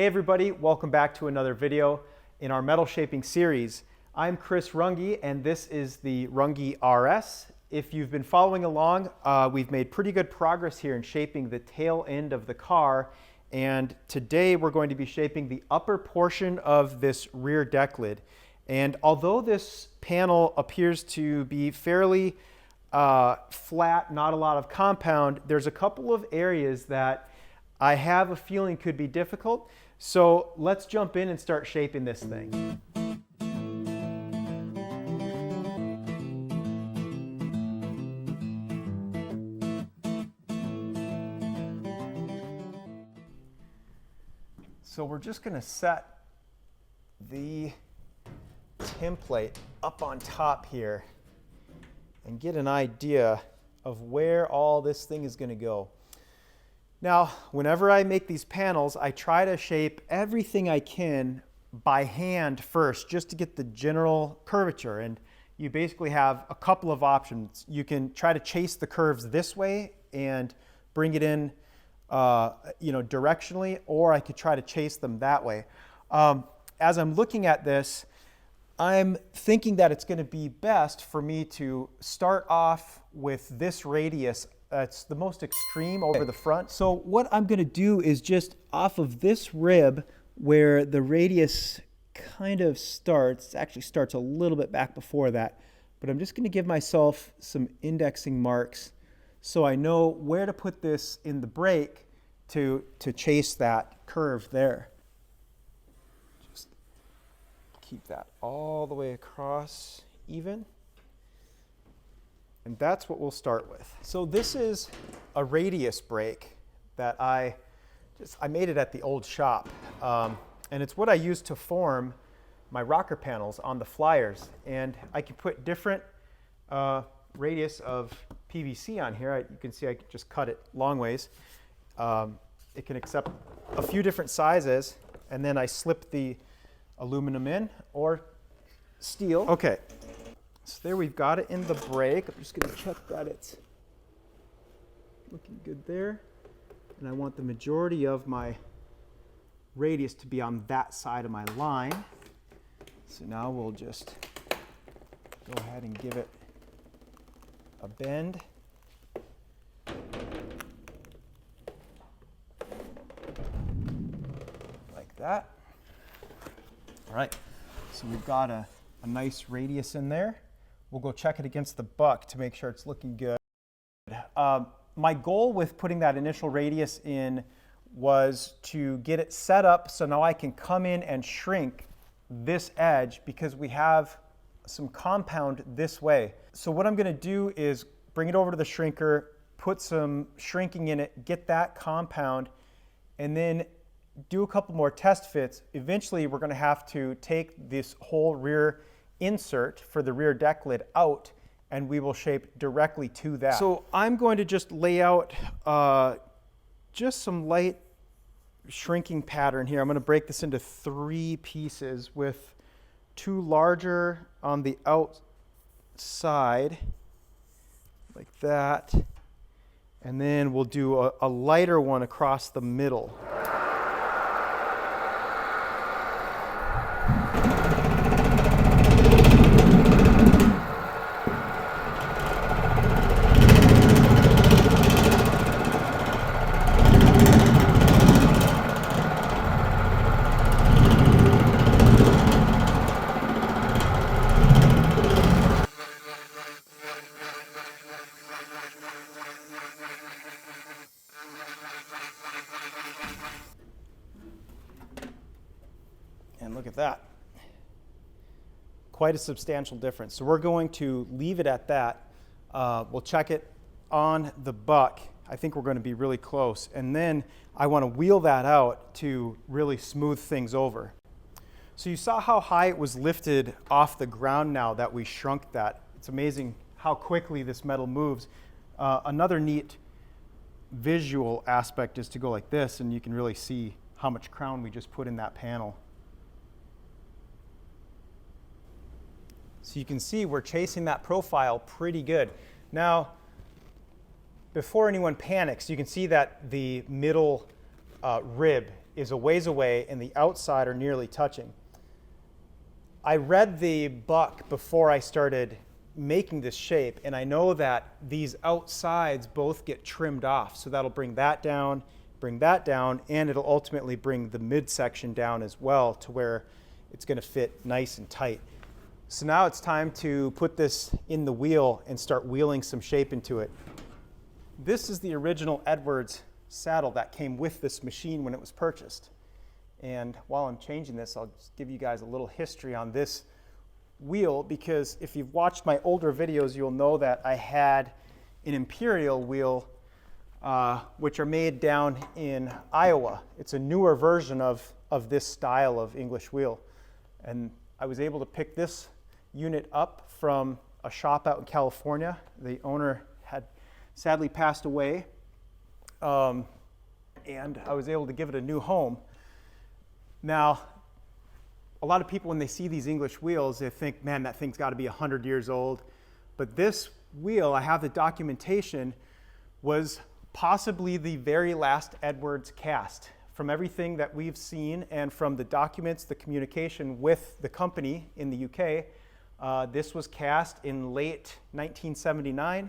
Hey everybody, welcome back to another video in our metal shaping series. I'm Chris Runge and this is the Runge RS. If you've been following along, we've made pretty good progress here in shaping the tail end of the car, and today we're going to be shaping the upper portion of this rear deck lid. And although this panel appears to be fairly flat, not a lot of compound, there's a couple of areas that I have a feeling could be difficult. So let's jump in and start shaping this thing. So we're just going to set the template up on top here and get an idea of where all this thing is going to go. Now, whenever I make these panels, I try to shape everything I can by hand first, just to get the general curvature. And you basically have a couple of options. You can try to chase the curves this way and bring it in directionally, or I could try to chase them that way. As I'm looking at this, I'm thinking that it's going to be best for me to start off with this radius. It's the most extreme over the front. So what I'm going to do is just off of this rib where the radius kind of starts, actually starts a little bit back before that, but I'm just going to give myself some indexing marks so I know where to put this in the brake to chase that curve there. Just keep that all the way across even. And that's what we'll start with. So this is a radius brake that I made it at the old shop. And it's what I use to form my rocker panels on the flyers. And I can put different radius of PVC on here. You can see I can just cut it long ways. It can accept a few different sizes, and then I slip the aluminum in or steel. Okay. So there we've got it in the brake. I'm just going to check that it's looking good there. And I want the majority of my radius to be on that side of my line. So now we'll just go ahead and give it a bend. Like that. All right, so we've got a nice radius in there. We'll go check it against the buck to make sure it's looking good. My goal with putting that initial radius in was to get it set up so now I can come in and shrink this edge because we have some compound this way. So what I'm going to do is bring it over to the shrinker, put some shrinking in it, get that compound, and then do a couple more test fits. Eventually we're going to have to take this whole rear insert for the rear deck lid out, and we will shape directly to that. So I'm going to just lay out just some light shrinking pattern here. I'm going to break this into 3 pieces with 2 larger on the outside like that, and then we'll do a lighter one across the middle. And look at that. Quite a substantial difference. So we're going to leave it at that. We'll check it on the buck. I think we're going to be really close. And then I want to wheel that out to really smooth things over. So you saw how high it was lifted off the ground now that we shrunk that. It's amazing how quickly this metal moves. Another neat visual aspect is to go like this, and you can really see how much crown we just put in that panel. So you can see we're chasing that profile pretty good. Now, before anyone panics, you can see that the middle rib is a ways away and the outside are nearly touching. I read the buck before I started making this shape, and I know that these outsides both get trimmed off. So that'll bring that down, and it'll ultimately bring the midsection down as well to where it's going to fit nice and tight. So now it's time to put this in the wheel and start wheeling some shape into it. This is the original Edwards saddle that came with this machine when it was purchased. And while I'm changing this, I'll just give you guys a little history on this wheel, because if you've watched my older videos, you'll know that I had an Imperial wheel, which are made down in Iowa. It's a newer version of this style of English wheel. And I was able to pick this unit up from a shop out in California. The owner had sadly passed away, and I was able to give it a new home. Now, a lot of people, when they see these English wheels, they think, man, that thing's got to be 100 years old. But this wheel, I have the documentation, was possibly the very last Edwards cast. From everything that we've seen and from the documents, the communication with the company in the UK, this was cast in late 1979,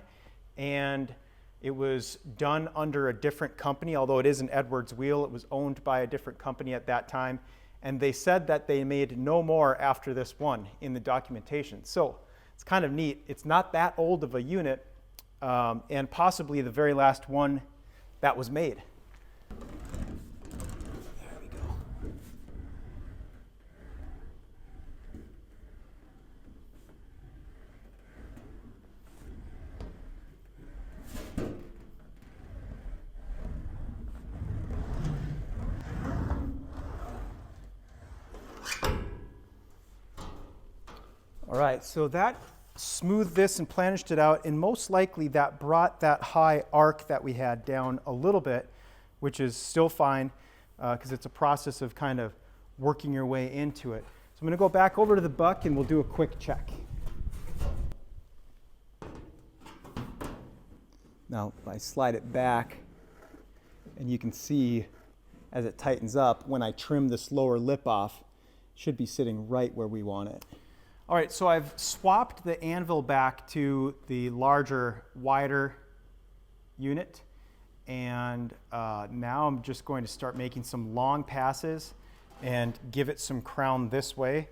and it was done under a different company. Although it is an Edwards wheel, it was owned by a different company at that time. And they said that they made no more after this one in the documentation. So it's kind of neat. It's not that old of a unit, and possibly the very last one that was made. There we go. All right, so that smoothed this and planished it out, and most likely that brought that high arc that we had down a little bit, which is still fine because it's a process of kind of working your way into it. So I'm going to go back over to the buck and we'll do a quick check. Now, if I slide it back, and you can see as it tightens up, when I trim this lower lip off, it should be sitting right where we want it. All right, so I've swapped the anvil back to the larger, wider unit, and now I'm just going to start making some long passes and give it some crown this way.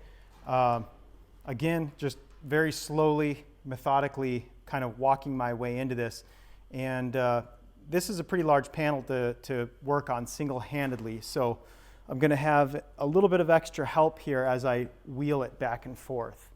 Again, just very slowly, methodically, kind of walking my way into this. And this is a pretty large panel to work on single-handedly, so I'm going to have a little bit of extra help here as I wheel it back and forth.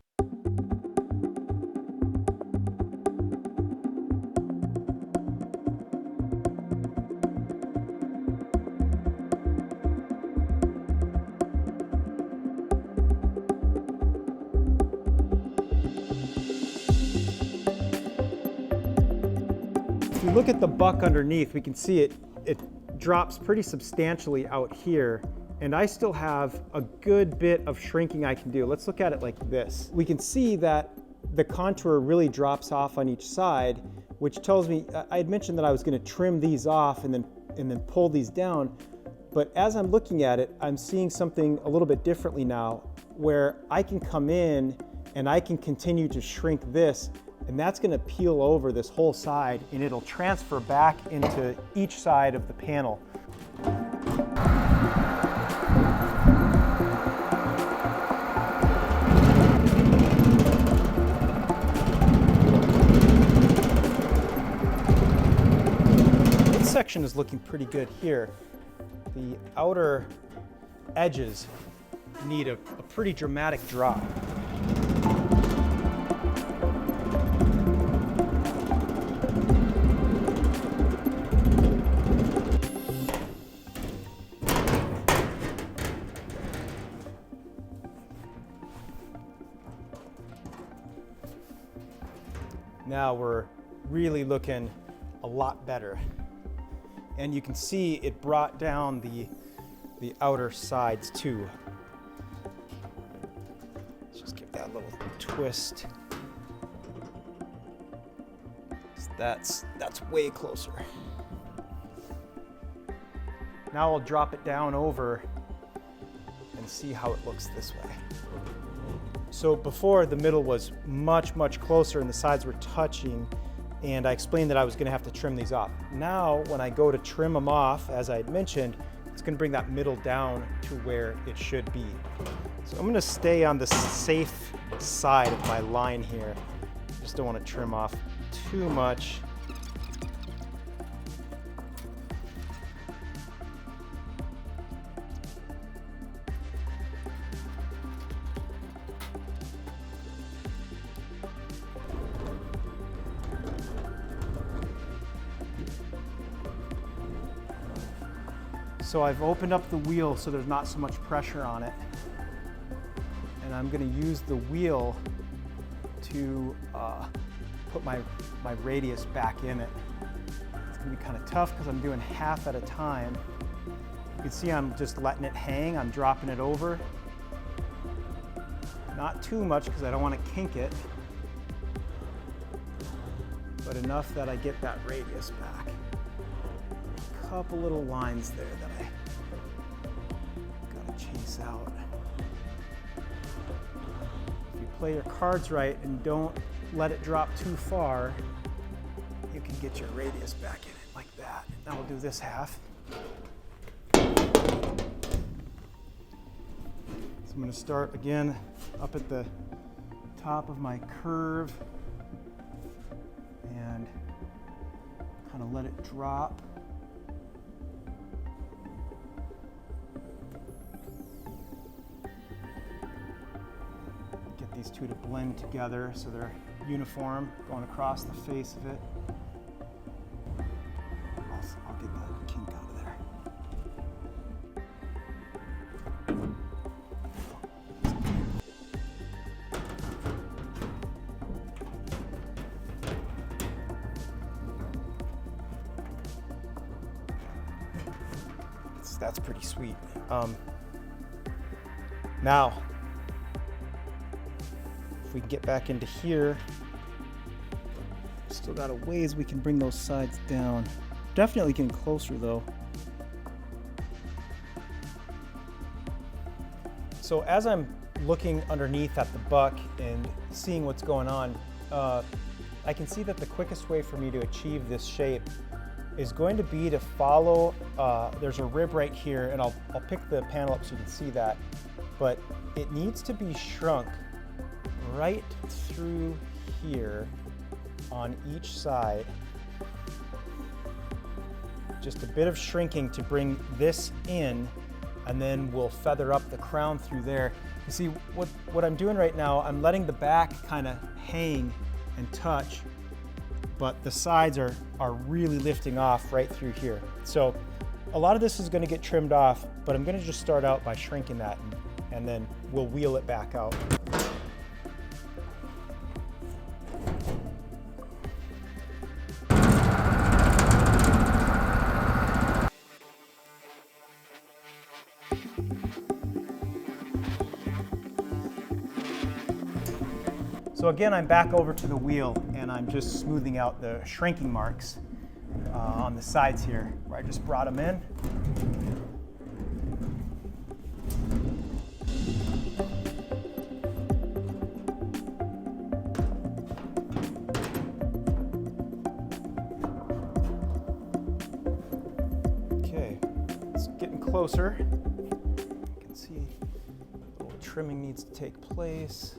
If you look at the buck underneath, we can see it drops pretty substantially out here, and I still have a good bit of shrinking I can do. Let's look at it like this. We can see that the contour really drops off on each side, which tells me, I had mentioned that I was going to trim these off and then pull these down, but as I'm looking at it, I'm seeing something a little bit differently now, where I can come in and I can continue to shrink this, and that's going to peel over this whole side, and it'll transfer back into each side of the panel. This section is looking pretty good here. The outer edges need a pretty dramatic drop. Now we're really looking a lot better. And you can see it brought down the outer sides too. Let's just give that a little twist. So that's way closer. Now I'll drop it down over and see how it looks this way. So before, the middle was much, much closer and the sides were touching, and I explained that I was gonna have to trim these off. Now, when I go to trim them off, as I had mentioned, it's gonna bring that middle down to where it should be. So I'm gonna stay on the safe side of my line here. Just don't wanna trim off too much. So I've opened up the wheel so there's not so much pressure on it. And I'm gonna use the wheel to put my radius back in it. It's gonna be kind of tough because I'm doing half at a time. You can see I'm just letting it hang. I'm dropping it over. Not too much because I don't want to kink it, but enough that I get that radius back. Couple little lines there that I gotta chase out. If you play your cards right and don't let it drop too far, you can get your radius back in it like that. Now we'll do this half. So I'm gonna start again up at the top of my curve and kind of let it drop. These two to blend together so they're uniform going across the face of it. I'll get that kink out of there. That's pretty sweet. Now, we can get back into here. Still got a ways we can bring those sides down. Definitely getting closer though. So as I'm looking underneath at the buck and seeing what's going on, I can see that the quickest way for me to achieve this shape is going to be to follow, there's a rib right here, and I'll pick the panel up so you can see that, but it needs to be shrunk right through here on each side. Just a bit of shrinking to bring this in, and then we'll feather up the crown through there. You see, what I'm doing right now, I'm letting the back kind of hang and touch, but the sides are really lifting off right through here. So a lot of this is gonna get trimmed off, but I'm gonna just start out by shrinking that, and then we'll wheel it back out. So again, I'm back over to the wheel and I'm just smoothing out the shrinking marks on the sides here, where I just brought them in. Okay, it's getting closer. You can see a little trimming needs to take place.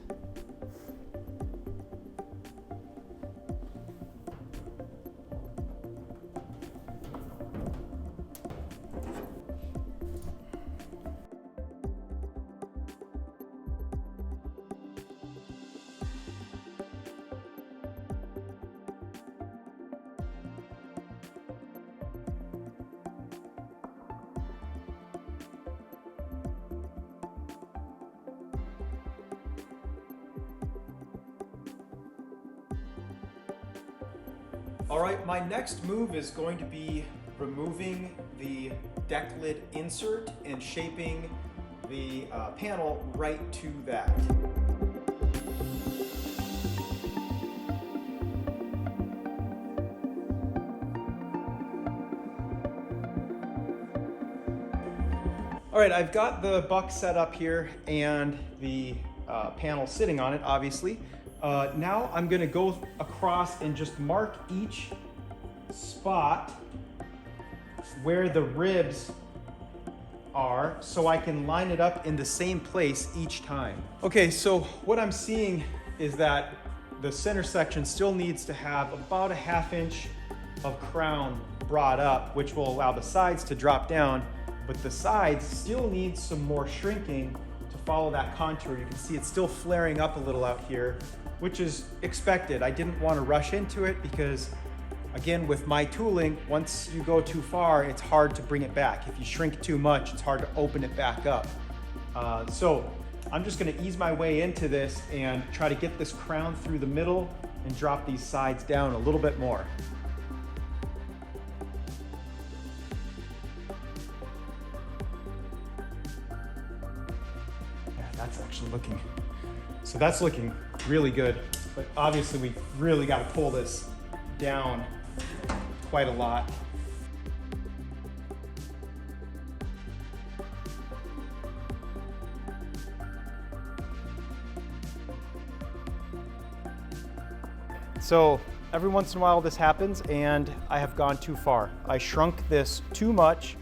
All right, my next move is going to be removing the decklid insert and shaping the panel right to that. All right, I've got the buck set up here and the panel sitting on it, obviously. Now I'm gonna go across and just mark each spot where the ribs are so I can line it up in the same place each time. Okay, so what I'm seeing is that the center section still needs to have about a 1/2 inch of crown brought up, which will allow the sides to drop down, but the sides still need some more shrinking to follow that contour. You can see it's still flaring up a little out here, which is expected. I didn't want to rush into it because, again, with my tooling, once you go too far, it's hard to bring it back. If you shrink too much, it's hard to open it back up. So I'm just gonna ease my way into this and try to get this crown through the middle and drop these sides down a little bit more. Yeah, that's actually looking, so that's looking really good. But obviously we really got to pull this down quite a lot. So every once in a while this happens and I have gone too far. I shrunk this too much,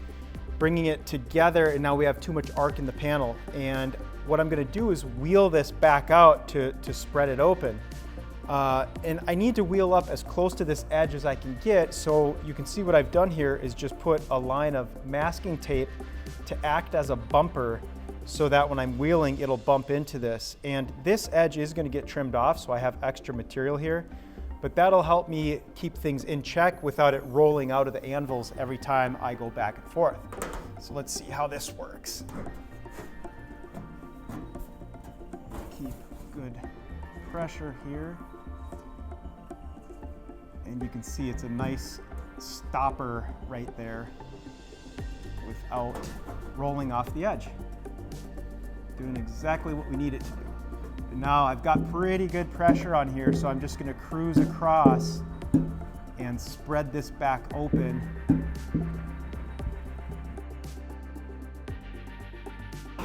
bringing it together, and now we have too much arc in the panel. And what I'm gonna do is wheel this back out to spread it open. And I need to wheel up as close to this edge as I can get, so you can see what I've done here is just put a line of masking tape to act as a bumper so that when I'm wheeling, it'll bump into this. And this edge is gonna get trimmed off, so I have extra material here, but that'll help me keep things in check without it rolling out of the anvils every time I go back and forth. So let's see how this works. Keep good pressure here. And you can see it's a nice stopper right there without rolling off the edge. Doing exactly what we need it to do. And now I've got pretty good pressure on here, so I'm just gonna cruise across and spread this back open.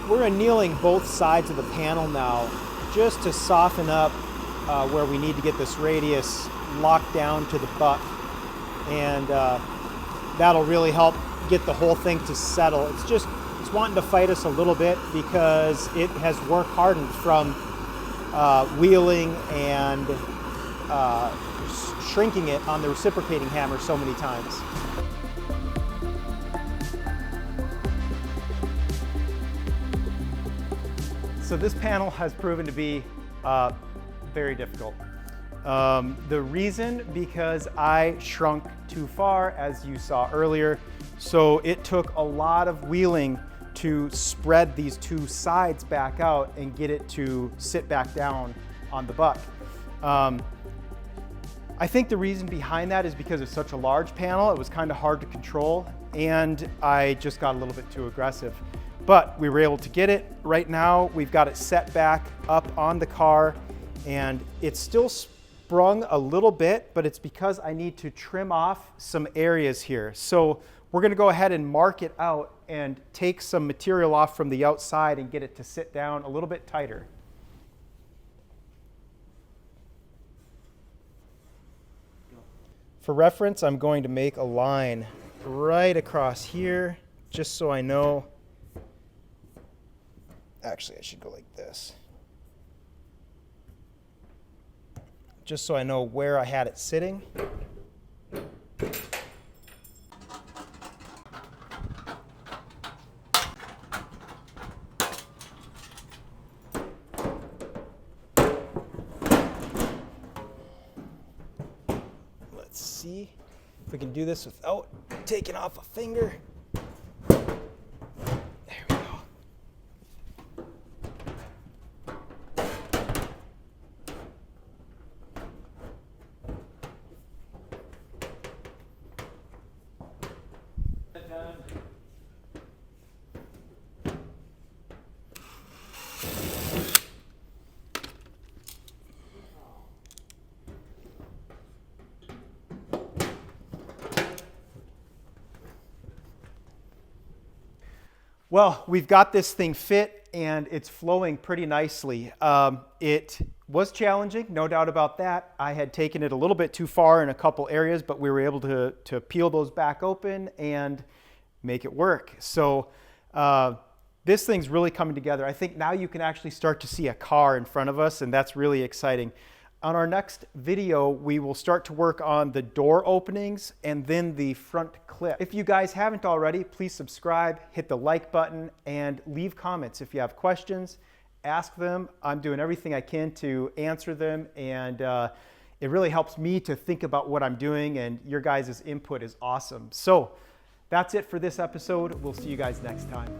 We're annealing both sides of the panel now just to soften up where we need to get this radius locked down to the butt, and that'll really help get the whole thing to settle. It's wanting to fight us a little bit because it has work hardened from wheeling and shrinking it on the reciprocating hammer so many times. So this panel has proven to be very difficult. The reason, because I shrunk too far, as you saw earlier, so it took a lot of wheeling to spread these two sides back out and get it to sit back down on the buck. I think the reason behind that is because it's such a large panel, it was kind of hard to control, and I just got a little bit too aggressive. But we were able to get it. Right now, we've got it set back up on the car, and it's still sprung a little bit, but it's because I need to trim off some areas here. So we're gonna go ahead and mark it out and take some material off from the outside and get it to sit down a little bit tighter. For reference, I'm going to make a line right across here, just so I know. Actually, I should go like this. Just so I know where I had it sitting. Let's see if we can do this without taking off a finger. Well, we've got this thing fit and it's flowing pretty nicely. It was challenging, no doubt about that. I had taken it a little bit too far in a couple areas, but we were able to peel those back open and make it work. So this thing's really coming together. I think now you can actually start to see a car in front of us, and that's really exciting. On our next video, we will start to work on the door openings and then the front clip. If you guys haven't already, please subscribe, hit the like button, and leave comments. If you have questions, ask them. I'm doing everything I can to answer them, and it really helps me to think about what I'm doing, and your guys' input is awesome. So that's it for this episode. We'll see you guys next time.